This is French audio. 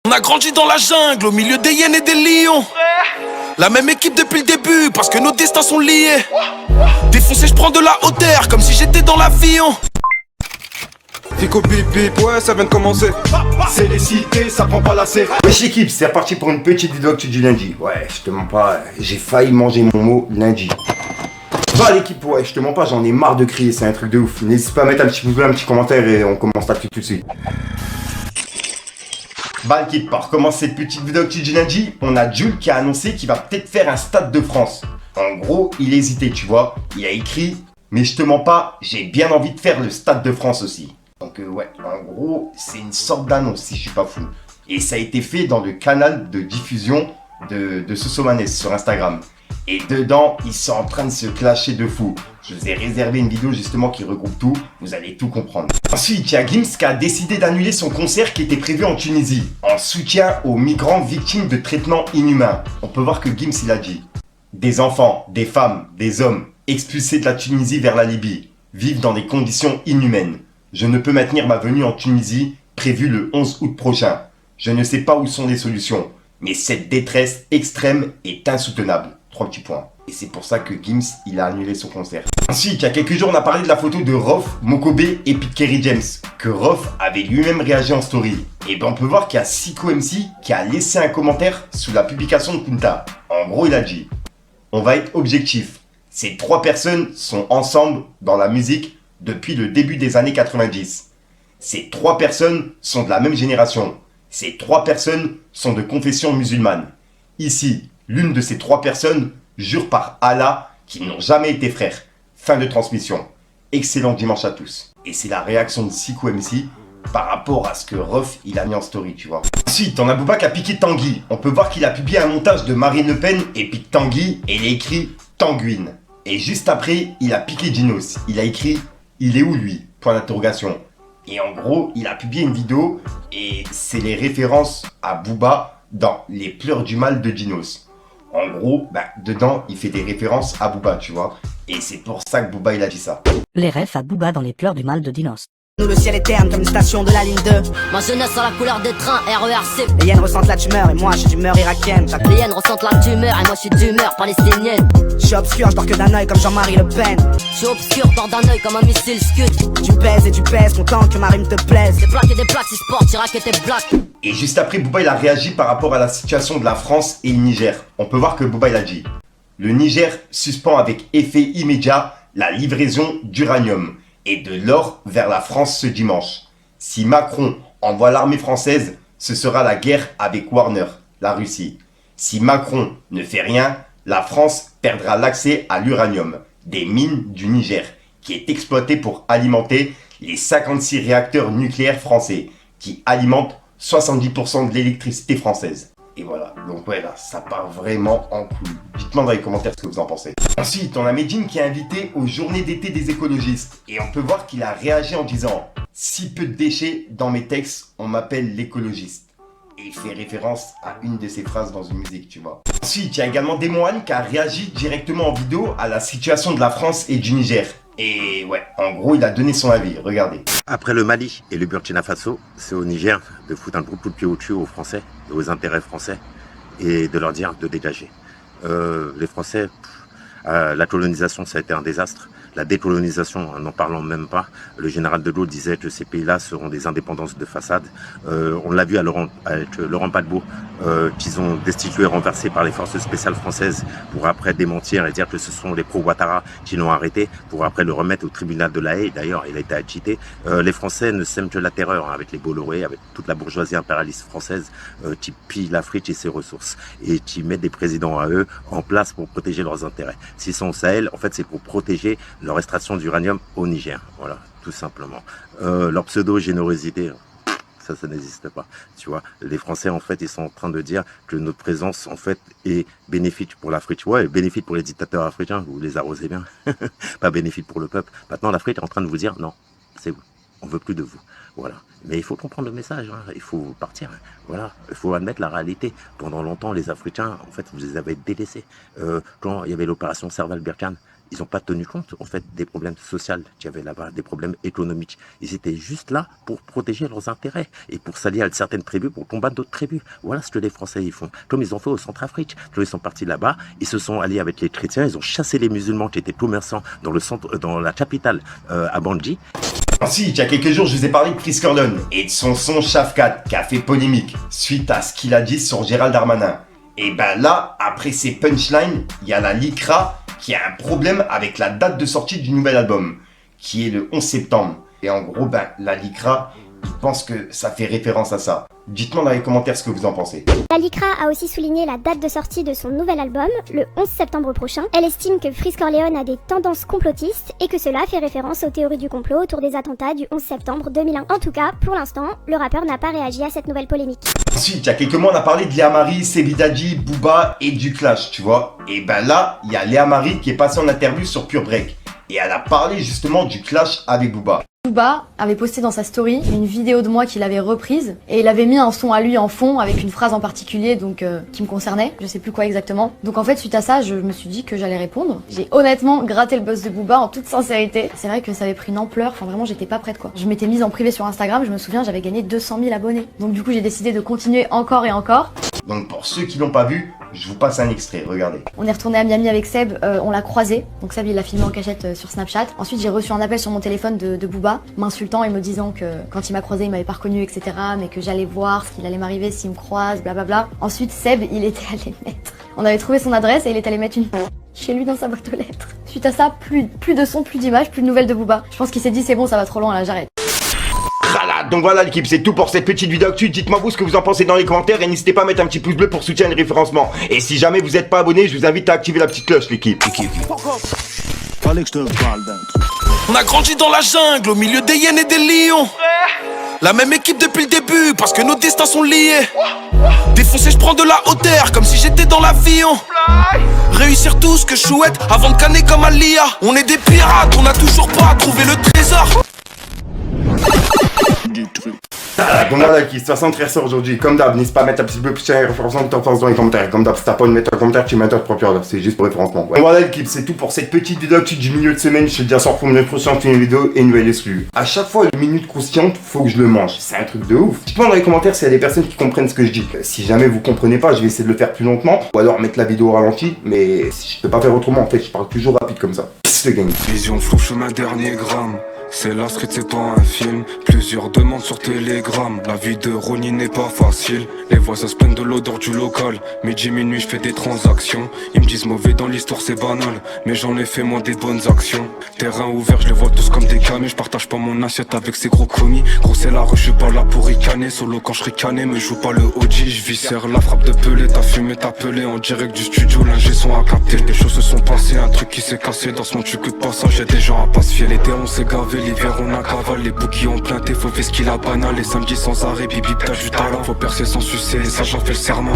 On a grandi dans la jungle, au milieu des hyènes et des lions. La même équipe depuis le début, parce que nos destins sont liés. Défoncé, je prends de la hauteur, comme si j'étais dans l'avion. Fico bip bip, ouais ça vient de commencer. C'est les cités, ça prend pas la serre. Wesh équipe, c'est reparti pour une petite vidéo actu du lundi. Ouais, je te mens pas, j'ai failli manger mon mot lundi. Va l'équipe, ouais, je te mens pas, j'en ai marre de crier, c'est un truc de ouf. N'hésite pas à mettre un petit pouce bleu, un petit commentaire et on commence l'actu tout de suite. Bah l'équipe, pour commencer cette petite vidéo actu du lundi, on a Jules qui a annoncé qu'il va peut-être faire un Stade de France. En gros, il hésitait, tu vois. Il a écrit, mais je te mens pas, j'ai bien envie de faire le Stade de France aussi. Donc ouais, en gros, c'est une sorte d'annonce si je suis pas fou. Et ça a été fait dans le canal de diffusion de Sosomanes sur Instagram. Et dedans, ils sont en train de se clasher de fou. Je vous ai réservé une vidéo justement qui regroupe tout, vous allez tout comprendre. Ensuite, il y a Gims qui a décidé d'annuler son concert qui était prévu en Tunisie, en soutien aux migrants victimes de traitements inhumains. On peut voir que Gims il a dit: des enfants, des femmes, des hommes, expulsés de la Tunisie vers la Libye, vivent dans des conditions inhumaines. Je ne peux maintenir ma venue en Tunisie, prévue le 11 août prochain. Je ne sais pas où sont les solutions, mais cette détresse extrême est insoutenable. 3 petits points. Et c'est pour ça que Gims, il a annulé son concert. Ensuite, il y a quelques jours, on a parlé de la photo de Rof, Mokobe et Pitkerry James, que Rof avait lui-même réagi en story. Et ben on peut voir qu'il y a Siko MC qui a laissé un commentaire sous la publication de Kunta. En gros, il a dit: on va être objectif. Ces 3 personnes sont ensemble dans la musique depuis le début des années 90. Ces 3 personnes sont de la même génération. Ces 3 personnes sont de confession musulmane. Ici, l'une de ces 3 personnes jure par Allah qu'ils n'ont jamais été frères. Fin de transmission. Excellent dimanche à tous. Et c'est la réaction de Siko MC par rapport à ce que Ruff il a mis en story, tu vois. Ensuite, on a Booba qui a piqué Tanguy. On peut voir qu'il a publié un montage de Marine Le Pen et pique Tanguy et il a écrit Tanguine. Et juste après, il a piqué Dinos. Il a écrit: il est où lui? Point d'interrogation. Et en gros, il a publié une vidéo et c'est les références à Booba dans Les pleurs du mal de Dinos. En gros, dedans, il fait des références à Booba, tu vois. Et c'est pour ça que Booba, il a dit ça. Les refs à Booba dans Les pleurs du mal de Dinos. Nous le ciel est terne comme une station de la ligne 2. Ma jeunesse a la couleur des trains RERC. Les hyènes ressentent la tumeur et moi j'ai d'humeur irakienne. Les hyènes ressentent la tumeur et moi je suis d'humeur palestinienne. Je suis obscur, je dors que d'un œil comme Jean-Marie Le Pen. Je suis obscur, dors d'un œil comme un missile scud. Tu pèses et tu pèses, content que ma rime te plaise. Des plaques et des plaques, si sport, Irak et tes black. Et juste après, Booba il a réagi par rapport à la situation de la France et le Niger. On peut voir que Booba il a dit: le Niger suspend avec effet immédiat la livraison d'uranium et de l'or vers la France ce dimanche. Si Macron envoie l'armée française, ce sera la guerre avec Warner, la Russie. Si Macron ne fait rien, la France perdra l'accès à l'uranium des mines du Niger, qui est exploité pour alimenter les 56 réacteurs nucléaires français, qui alimentent 70% de l'électricité française. Et voilà, donc ouais là, ça part vraiment en couille. Dites-moi dans les commentaires ce que vous en pensez. Ensuite, on a Medine qui est invité aux journées d'été des écologistes. Et on peut voir qu'il a réagi en disant: si peu de déchets dans mes textes, on m'appelle l'écologiste. Et il fait référence à une de ses phrases dans une musique, tu vois. Ensuite, il y a également Demoine qui a réagi directement en vidéo à la situation de la France et du Niger. Et ouais, en gros, il a donné son avis, regardez. Après le Mali et le Burkina Faso, c'est au Niger de foutre un gros coup de pied au-dessus aux Français et aux intérêts français et de leur dire de dégager. Les Français, la colonisation, ça a été un désastre. La décolonisation, n'en parlons même pas. Le général de Gaulle disait que ces pays-là seront des indépendances de façade. On l'a vu avec Laurent Gbagbo, qu'ils ont destitué, renversé par les forces spéciales françaises pour après démentir et dire que ce sont les pro-Ouattara qui l'ont arrêté, pour après le remettre au tribunal de La Haye. D'ailleurs, il a été acquitté. Les Français ne sèment que la terreur, hein, avec les Bolloré, avec toute la bourgeoisie impérialiste française qui pille l'Afrique et ses ressources et qui met des présidents à eux en place pour protéger leurs intérêts. S'ils sont au Sahel, en fait, c'est pour protéger leur extraction d'uranium au Niger, voilà, tout simplement. Leur pseudo-générosité, ça n'existe pas, tu vois. Les Français, en fait, ils sont en train de dire que notre présence, en fait, est bénéfique pour l'Afrique. Ouais, et bénéfique pour les dictateurs africains, vous les arrosez bien, pas bénéfique pour le peuple. Maintenant, l'Afrique est en train de vous dire, non, c'est vous, on veut plus de vous, voilà. Mais il faut comprendre le message, hein. Il faut partir, hein. Voilà, il faut admettre la réalité. Pendant longtemps, les Africains, en fait, vous les avez délaissés. Quand il y avait l'opération Serval-Birkan, ils n'ont pas tenu compte en fait des problèmes sociaux qu'il y avait là-bas, des problèmes économiques. Ils étaient juste là pour protéger leurs intérêts et pour s'allier à certaines tribus pour combattre d'autres tribus. Voilà ce que les Français y font. Comme ils ont fait au Centrafrique. Quand ils sont partis là-bas, ils se sont alliés avec les chrétiens, ils ont chassé les musulmans qui étaient commerçants dans le centre, dans la capitale à Bangui. Ensuite, il y a quelques jours, je vous ai parlé de Chris Corleone et de son son Shafkat qui a fait polémique suite à ce qu'il a dit sur Gérald Darmanin. Et ben là, après ces punchlines, il y a la LICRA qui a un problème avec la date de sortie du nouvel album, qui est le 11 septembre. Et en gros, ben, la LICRA, il pense que ça fait référence à ça. Dites-moi dans les commentaires ce que vous en pensez. La LICRA a aussi souligné la date de sortie de son nouvel album, le 11 septembre prochain. Elle estime que Freeze Corleone a des tendances complotistes et que cela fait référence aux théories du complot autour des attentats du 11 septembre 2001. En tout cas, pour l'instant, le rappeur n'a pas réagi à cette nouvelle polémique. Ensuite, il y a quelques mois, on a parlé de Léa Marie, Sebidadji, Booba et du Clash, tu vois. Et ben là, il y a Léa Marie qui est passée en interview sur Pure Break. Et elle a parlé justement du clash avec Booba. Booba avait posté dans sa story une vidéo de moi qu'il avait reprise et il avait mis un son à lui en fond avec une phrase en particulier donc qui me concernait, je sais plus quoi exactement. Donc en fait suite à ça je me suis dit que j'allais répondre. J'ai honnêtement gratté le buzz de Booba en toute sincérité. C'est vrai que ça avait pris une ampleur, enfin vraiment j'étais pas prête quoi. Je m'étais mise en privé sur Instagram, je me souviens j'avais gagné 200 000 abonnés. Donc du coup j'ai décidé de continuer encore et encore. Donc pour ceux qui l'ont pas vu, je vous passe un extrait, regardez. On est retourné à Miami avec Seb, on l'a croisé. Donc Seb il l'a filmé en cachette sur Snapchat. Ensuite j'ai reçu un appel sur mon téléphone de Booba, m'insultant et me disant que quand il m'a croisé il m'avait pas reconnu etc. Mais que j'allais voir ce qu'il allait m'arriver s'il me croise, blablabla. Ensuite Seb il était allé mettre... On avait trouvé son adresse et il est allé mettre une... chez lui dans sa boîte aux lettres. Suite à ça, plus de son, plus d'images, plus de nouvelles de Booba. Je pense qu'il s'est dit c'est bon ça va trop loin là j'arrête. Donc voilà l'équipe, c'est tout pour cette petite vidéo actu. Dites-moi vous ce que vous en pensez dans les commentaires et n'hésitez pas à mettre un petit pouce bleu pour soutenir le référencement. Et si jamais vous n'êtes pas abonné, je vous invite à activer la petite cloche l'équipe. On a grandi dans la jungle, au milieu des hyènes et des lions. La même équipe depuis le début, parce que nos destins sont liés. Défoncé, je prends de la hauteur, comme si j'étais dans l'avion. Réussir tout ce que je souhaite, avant de canner comme Alia. On est des pirates, on n'a toujours pas trouvé le trésor. Donc voilà qui 73 sort aujourd'hui, comme d'hab, n'hésite pas à mettre un petit peu plus de référencement de temps dans les commentaires. Comme d'hab, si t'as pas de mettre un commentaire, tu mets un propre là, c'est juste pour référencement. Ouais. Donc voilà l'équipe, c'est tout pour cette petite vidéo actu du milieu de semaine. Je te dis à soir pour une prochaine vidéo et une nouvelle exclue. À chaque fois, une minute croustillante, faut que je le mange. C'est un truc de ouf. Dites-moi dans les commentaires s'il y a des personnes qui comprennent ce que je dis. Si jamais vous comprenez pas, je vais essayer de le faire plus lentement ou alors mettre la vidéo au ralenti. Mais je peux pas faire autrement en fait, je parle toujours rapide comme ça. Peace the gang. Vision floue, chemin dernier gramme. C'est la street, c'est pas un film. Plusieurs demandes sur Telegram. La vie de Ronnie n'est pas facile. Les voisins se plaignent de l'odeur du local. Midi, minuit, je fais des transactions. Ils me disent mauvais dans l'histoire, c'est banal. Mais j'en ai fait moi des bonnes actions. Terrain ouvert, je les vois tous comme des camés. Je partage pas mon assiette avec ces gros commis. Gros, c'est la rush, je suis pas là pour ricaner. Solo quand je ricané, mais je joue pas le OG. Je viscère la frappe de Pelé. T'as fumé, t'as pelé en direct du studio. L'ingé son à capter. Des choses se sont passées, un truc qui s'est cassé. Dans ce monde, tu que de passage, y'a des gens à pas se fier. L'été, on s'est gavé. L'hiver on a cavale, les bouquets ont planté, faut faire ce qu'il a banal. Les samedis sans arrêt, bip bip t'as du talent. Faut percer sans sucer, ça j'en fais le serment.